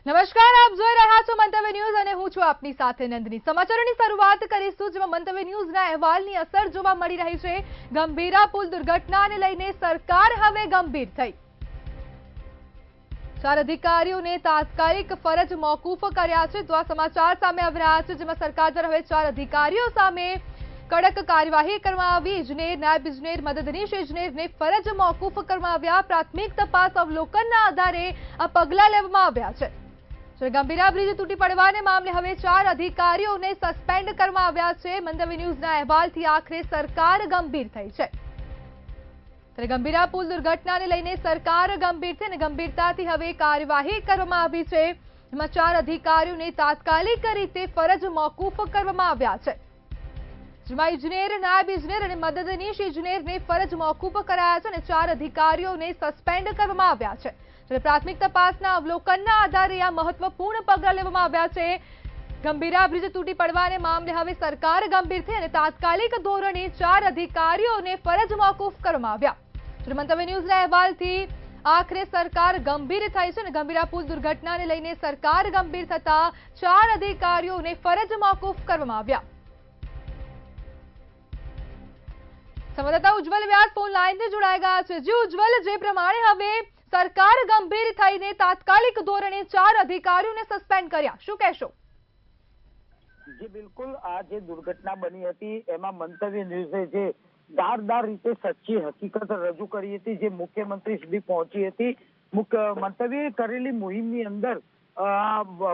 નમસ્કાર, આપ જોઈ રહ્યા છો મંતવ્ય ન્યૂઝ અને હું છું આપની સાથે નંદની। સમાચારોની શરૂઆત કરીશું જેમાં મંતવ્ય ન્યૂઝના અહેવાલની અસર જોવા મળી રહી છે। ગંભીરા પુલ દુર્ઘટનાને લઈને સરકાર હવે ગંભીર થઈ। 4 અધિકારીઓને તાત્કાલિક ફરજ મોકૂફ કર્યા છે। તો આ સમાચાર સામે આવી રહ્યા છે જેમાં સરકાર દ્વારા હવે 4 અધિકારીઓ સામે કડક કાર્યવાહી કરવામાં આવી। ઇજનેર, નાયબ ઇજનેર, મદદનીશ ઇજનેરને ફરજ મોકૂફ કરવામાં આવ્યા। પ્રાથમિક તપાસ અવલોકનના આધારે આ પગલાં લેવામાં આવ્યા છે। ગંભીરા બ્રિજ તૂટી પડવાને મામલે હવે 4 અધિકારીઓને સસ્પેન્ડ કરવામાં આવ્યા છે। મંતવ્ય ન્યૂઝના અહેવાલથી આખરે સરકાર ગંભીર થઈ છે। ત્યારે ગંભીરા પુલ દુર્ઘટનાને લઈને સરકાર ગંભીર છે અને ગંભીરતાથી હવે કાર્યવાહી કરવામાં આવી છે। એમાં 4 અધિકારીઓને તાત્કાલિક રીતે ફરજ મોકૂફ કરવામાં આવ્યા છે। જેમાં ઇજનેર, નાયબ ઇજનેર અને મદદનીશ ઇજનેરને ફરજ મોકૂફ કરાયા છે અને 4 અધિકારીઓને સસ્પેન્ડ કરવામાં આવ્યા છે। પ્રાથમિક તપાસના અવલોકનના આધારે આ મહત્વપૂર્ણ પગલાં લેવામાં આવ્યા છે। ગંભીરા બ્રિજ તૂટી પડવાને મામલે હવે સરકાર ગંભીર થઈ અને તાત્કાલિક ધોરણે 4 અધિકારીઓને ફરજ મોકૂફ કરવામાં આવ્યા। મંતવ્ય ન્યૂઝના અહેવાલથી આખરે સરકાર ગંભીર થઈ છે અને ગંભીરા પુલ દુર્ઘટનાને લઈને સરકાર ગંભીર થતા 4 અધિકારીઓને ફરજ મોકૂફ કરવામાં આવ્યા। સંવાદદાતા ઉજ્જવલ વ્યાસ ફોન લાઈનથી જોડાઈ ગયા છે। જી ઉજ્જવલ, જે પ્રમાણે હવે સરકાર ગંભીર થઈને તાત્કાલિક ધોરણે 4 અધિકારીઓને સસ્પેન્ડ કર્યા, શું કહેશો? જી બિલકુલ, આ જે દુર્ઘટના બની હતી એમાં મંતવ્ય ન્યૂઝે જે ધારદાર રીતે સચ્ચી હકીકત રજૂ કરી હતી, જે મુખ્યમંત્રી સુધી પહોંચી હતી। મંતવ્ય કરેલી મુહિમની અંદર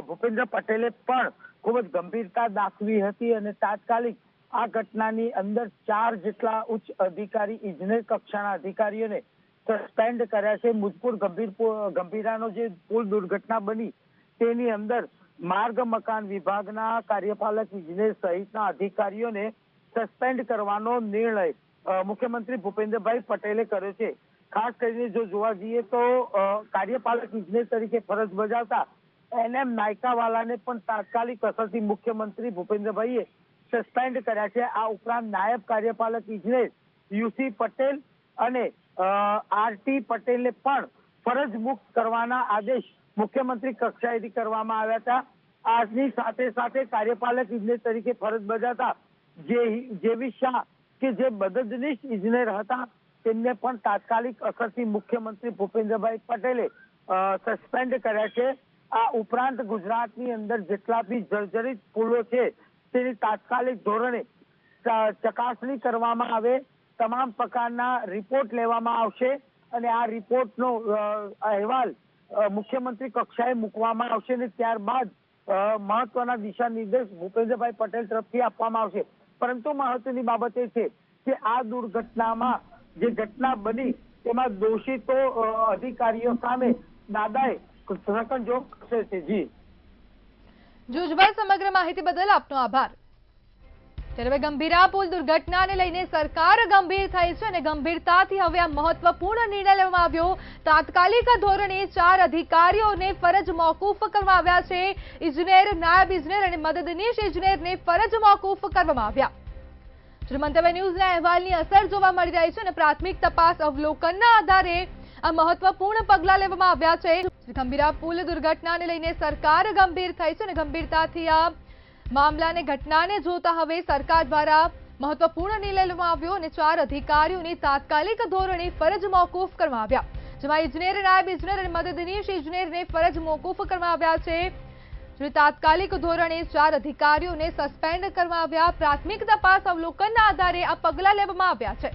ભૂપેન્દ્ર પટેલે પણ ખૂબ જ ગંભીરતા દાખવી હતી અને તાત્કાલિક આ ઘટનાની અંદર 4 જેટલા ઉચ્ચ અધિકારી, ઇજનેર કક્ષાના અધિકારીઓને સસ્પેન્ડ કર્યા છે। મુજપુર ગંભીરાનો જે પુલ દુર્ઘટના બની તેની અંદર માર્ગ મકાન વિભાગના કાર્યપાલક ઇજનેર સહિતના અધિકારીઓને સસ્પેન્ડ કરવાનો નિર્ણય મુખ્યમંત્રી ભૂપેન્દ્રભાઈ પટેલે કર્યો છે। ખાસ કરીને જો જોવા જઈએ તો કાર્યપાલક ઇજનેર તરીકે ફરજ બજાવતા NM નાયકાવાલાને પણ તાત્કાલિક અસરથી મુખ્યમંત્રી ભૂપેન્દ્રભાઈએ સસ્પેન્ડ કર્યા છે। આ ઉપરાંત નાયબ કાર્યપાલક ઇજનેર UC પટેલ અને RT પટેલને પણ ફરજ મુક્ત કરવાના આદેશ મુખ્યમંત્રી કક્ષાએથી કરવામાં આવ્યા હતા। આજની સાથે સાથે કાર્યપાલક ઇજનેર તરીકે ફરજ બજાવતા જેવી શાહ કે જે મદદનીશ ઇજનેર હતા તેમને પણ તાત્કાલિક અસરથી મુખ્યમંત્રી ભૂપેન્દ્રભાઈ પટેલે સસ્પેન્ડ કર્યા છે। આ ઉપરાંત ગુજરાતની અંદર જેટલા બી જર્જરિત પુલો છે તેની તાત્કાલિક ધોરણે ચકાસણી કરવામાં આવે, તમામ પ્રકારના રિપોર્ટ લેવામાં આવશે અને આ રિપોર્ટનો અહેવાલ મુખ્યમંત્રી કક્ષાએ મૂકવામાં આવશે અને ત્યારબાદ મહત્વના દિશા નિર્દેશ ભૂપેન્દ્રભાઈ પટેલ તરફથી આપવામાં આવશે। પરંતુ મહત્વની બાબત એ છે કે આ દુર્ઘટનામાં જે ઘટના બની તેમાં દોષિતો અધિકારીઓ સામે દાદાએ સકંજો કસે છે। જી ઉજ્જવલ, સમગ્ર માહિતી બદલ આપનો આભાર। ત્યારે ગંભીરા પુલ દુર્ઘટનાને લઈને સરકાર ગંભીર થઈ છે અને ગંભીરતાથી હવે આ મહત્વપૂર્ણ નિર્ણય લેવામાં આવ્યો। તાત્કાલિક ધોરણે 4 અધિકારીઓને ફરજ મોકૂફ કરવામાં આવ્યા છે। ઇજનેર, નાયબ ઇજનેર અને મદદનીશ ઇજનેરને ફરજ મોકૂફ કરવામાં આવ્યા। મંતવ્ય ન્યૂઝના અહેવાલની અસર જોવા મળી રહી છે અને પ્રાથમિક તપાસ અવલોકનના આધારે આ મહત્વપૂર્ણ પગલાં લેવામાં આવ્યા છે। ગંભીરા પુલ દુર્ઘટનાને લઈને સરકાર ગંભીર થઈ છે અને ગંભીરતાથી આ મામલાને ઘટનાને જોતા હવે સરકાર દ્વારા મહત્વપૂર્ણ નિર્ણય લેવામાં આવ્યો અને 4 અધિકારીઓને તાત્કાલિક ધોરણે ફરજ મોકૂફ કરવામાં આવ્યા। જેમાં ઇજનેર, નાયબ ઇજનેર અને મદદનીશ ઇજનેરને ફરજ મોકૂફ કરવામાં આવ્યા છે। તાત્કાલિક ધોરણે 4 અધિકારીઓને સસ્પેન્ડ કરવામાં આવ્યા। પ્રાથમિક તપાસ અવલોકનના આધારે આ પગલાં લેવામાં આવ્યા છે।